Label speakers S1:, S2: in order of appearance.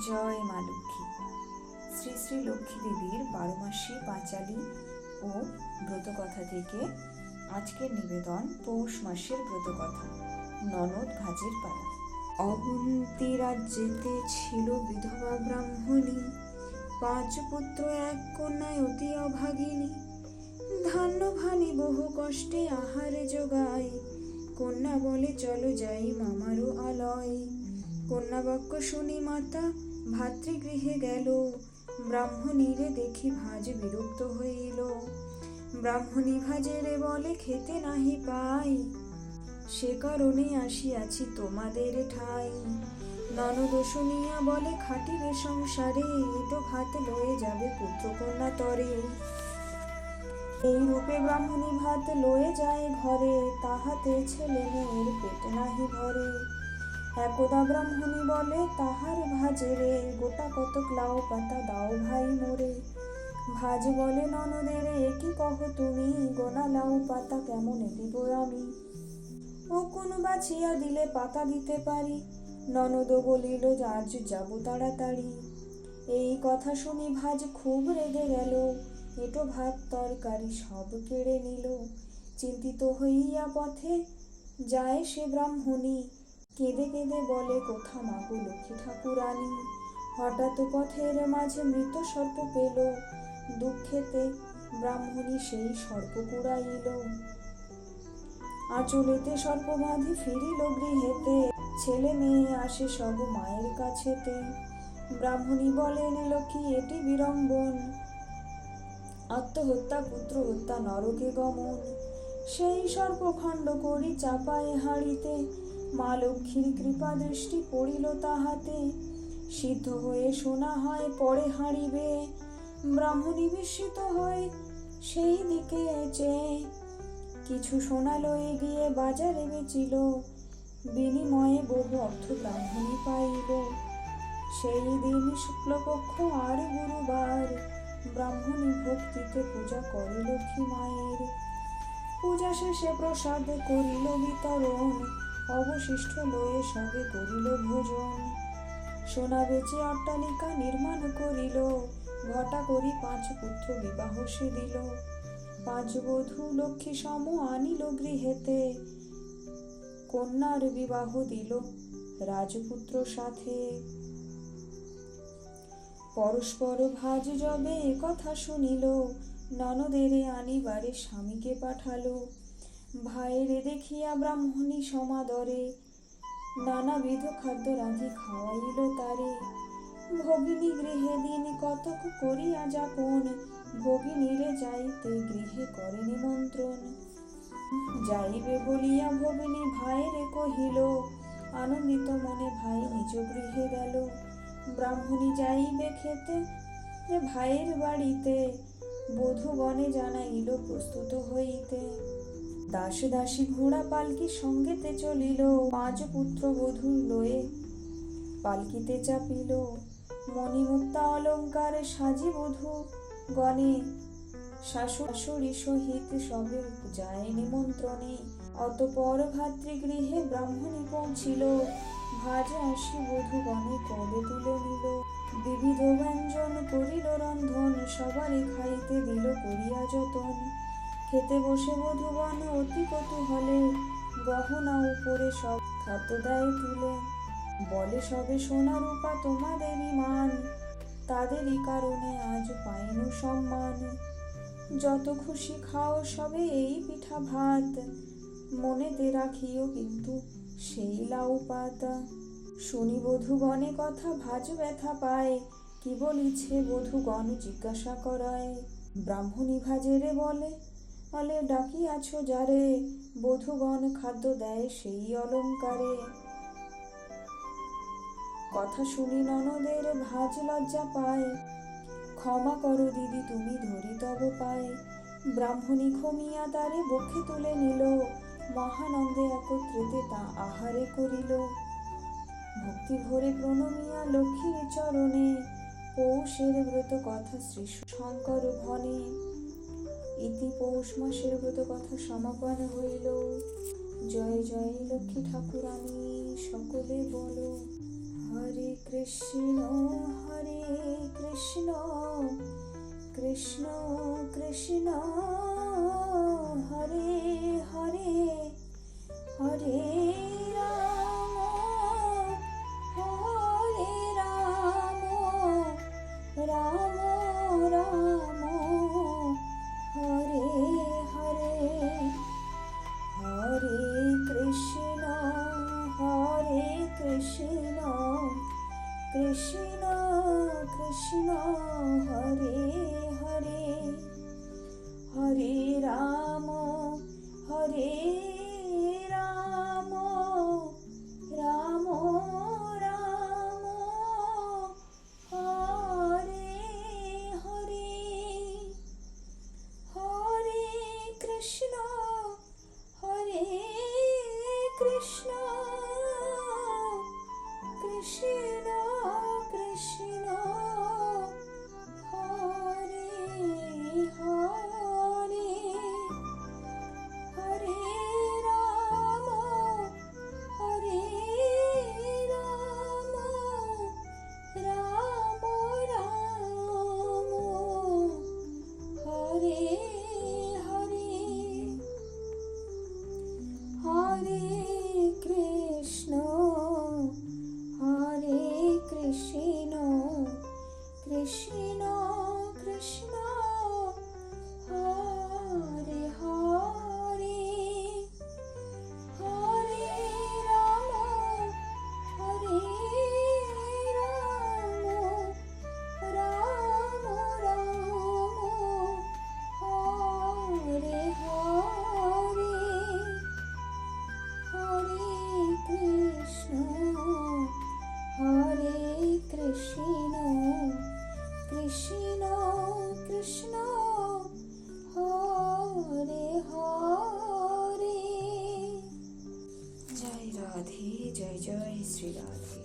S1: জয় মা লক্ষ্মী। শ্রী শ্রী লক্ষ্মী দেবীর 12 মাসে পাঁচালী ও ব্রতকথা থেকে আজকের নিবেদন পৌষ মাসের ব্রতকথা। ননদ ভাজের পালা। অবন্তী রাজ্যেতে ছিল বিধবা ব্রাহ্মণী, 5 পুত্র 1 কন্যায় অতি অভাগিনী। ধান্য ভানি বহু কষ্টে আহারে জোগায়, কন্যা বলে চলো যাই মামারও আলয়। কন্যা বাক্য শুনি মাতা ভাতৃগৃহে গেল, ব্রাহ্মণীরে দেখি ভাজ বিরক্ত হইল। ব্রাহ্মণী ভাজেরে বলে খেতে নাহি পাই, সে কারণে আসিয়াছি তোমাদের ঠাই। ননদ শুনিয়া বলে খাটিবে সংসারে, এটো ভাত লয়ে যাবে পুত্র কন্যা তরে। এই রূপে ব্রাহ্মণী ভাত লয়ে যায় ঘরে, তাহাতে ছেলে মেয়ের পেট নাহি ভরে। একদা ব্রাহ্মণী বলে তাহার ভাজেরে, গোটা কতক লাউ পাতা দাও ভাই মোরে। ভাজ বলে ননদেরে কি কহ তুমি, গোনা লাউ পাতা কেমনে দিব আমি। ও কোন বাছিয়া দিলে পাতা দিতে পারি, ননদ বলিল আজ যাব তাড়াতাড়ি। এই কথা শুনি ভাজ খুব রেগে গেল, এটো ভাত তরকারি সব কেড়ে নিল। চিন্তিত হইয়া পথে যায় সে ব্রাহ্মণী, কেঁদে কেঁদে বলে কোথা মাগো লক্ষ্মী ঠাকুরানী। হঠাৎ পথের মাঝে মৃত সর্প পেল, দুঃখেতে ব্রাহ্মণী সেই সর্প কুড়াইল। আঁচলেতে সর্প বাঁধি ফিরিল গৃহেতে, ছেলে মেয়ে আসে সব মায়ের কাছেতে। ব্রাহ্মণী বলেন লক্ষ্মী এটি বিড়ম্বন, আত্মহত্যা পুত্র হত্যা নরকে গমন। সেই সর্প খণ্ড করি চাপায় হাঁড়িতে, মা লক্ষ্মীর কৃপা দৃষ্টি পড়িল তাহাতে। সিদ্ধ হয়ে শোনা হয় পরে হাঁড়িবে, ব্রাহ্মণী বিস্মিত হয় সেই দিকে চেয়ে। কিছু সোনা লয়ে গিয়ে বাজারে বেচিল, বিনিময়ে বহু অর্থ ব্রাহ্মণী পাইল। সেই দিন শুক্লপক্ষ আর গুরুবার, ব্রাহ্মণী ভক্তিতে পূজা করে লক্ষ্মী মায়ের। পূজা শেষে প্রসাদ করিল বিতরণ, অবশিষ্ট লয়ে সবে করিল ভোজন। সোনা বেচে অট্টালিকা নির্মাণ করিল, ঘটা করি 5 পুত্র বিবাহ সে দিল। 5 বধূ লক্ষ্মী সম আনিল গৃহেতে, কন্যার বিবাহ দিল রাজপুত্র সাথে। পরস্পর ভাজ যবে কথা শুনিল, ননদেরে আনিবারে স্বামীকে পাঠালো। ভাইরে দেখিয়া ব্রাহ্মণী সমাদরে, নানাবিধ খাদ্য রাঁধি খাওয়াইল তারে। ভগিনী গৃহে দিন কতক করিয়া যাপন, ভগিনীরে যাইতে গৃহে করে নিমন্ত্রণ। যাইবে বলিয়া ভগিনী ভাইরে কহিল, আনন্দিত মনে ভাই নিজ গৃহে গেল। ব্রাহ্মণী যাইবে খেতে ভাইয়ের বাড়িতে, বধূগণে জানাইল প্রস্তুত হইতে। দাস দাসী ঘোড়া পালকি সঙ্গেতে চলিল, 5 পুত্র বধূ লয়ে পালকিতে চাপিল। মণিমুক্তা অলঙ্কারে সাজি বধূ গণে, শাশুড়ি সহিত সবে যায় নিমন্ত্রণে। অতঃপর ভাতৃগৃহে ব্রাহ্মণী পৌঁছিল, ভাজ আসি বধূগণে কোলে তুলে নিল। বিবিধ ব্যঞ্জন করিল রন্ধন, সবারে খাইতে দিল করিয়া যতন। খেতে বসে বধূগণ অতি কৌতূহলে, গহনা উপরে সব খাদ্য দেয় তুলে। বলে সবে সোনা রূপা তোমাদেরই মান, তাদেরই কারণে আজ পাইনু সম্মান। যত খুশি খাও সবে এই পিঠা ভাত, মনেতে রাখিও কিন্তু সেই লাউ পাতা। শুনি বধূগণে কথা ভাজ ব্যথা পায়, কি বলিছে বধূগণ জিজ্ঞাসা করায়। ব্রাহ্মণী ভাজেরে বলে ডাকিয়াছ যারে, বধূগণ খাদ্য দেয় সেই অলঙ্কারে। কথা শুনি ননদের ভাজ লজ্জা পায়, ক্ষমা করো দিদি তুমি ধরি তব পায়। ব্রাহ্মণী ক্ষমিয়া তারে বক্ষে তুলে নিল, মহানন্দে একত্রিতে তা আহারে করিল। ভক্তি ভরে প্রণমিয়া লক্ষ্মীর চরণে, পৌষের ব্রত কথা শ্রী শঙ্কর ভনে। ইতি পৌষ মাসের ব্রত কথা সমাপন হইল। জয় জয় লক্ষ্মী ঠাকুরানী সকলে বলো কৃষ্ণ হরে কৃষ্ণ কৃষ্ণ কৃষ্ণ হরে হরে হরে রাম হরে রাম রাম রাম হরে হরে হরে কৃষ্ণ কৃষ্ণ কৃষ্ণ হরে হরে হরে রাম রাম রাম হরে হরে হরে কৃষ্ণ কৃষ্ণ কৃষ্ণ হরে হরে হরে রাম রাম রাম হরে হরে হরে কৃষ্ণ কৃষ্ণ কৃষ্ণ হরে হরে হরে রাম রাম রাম হরে হরে হরে কৃষ্ণ কৃষ্ণ কৃষ্ণ হরে হরে। জয় রাধে, জয় জয় শ্রী রাধে।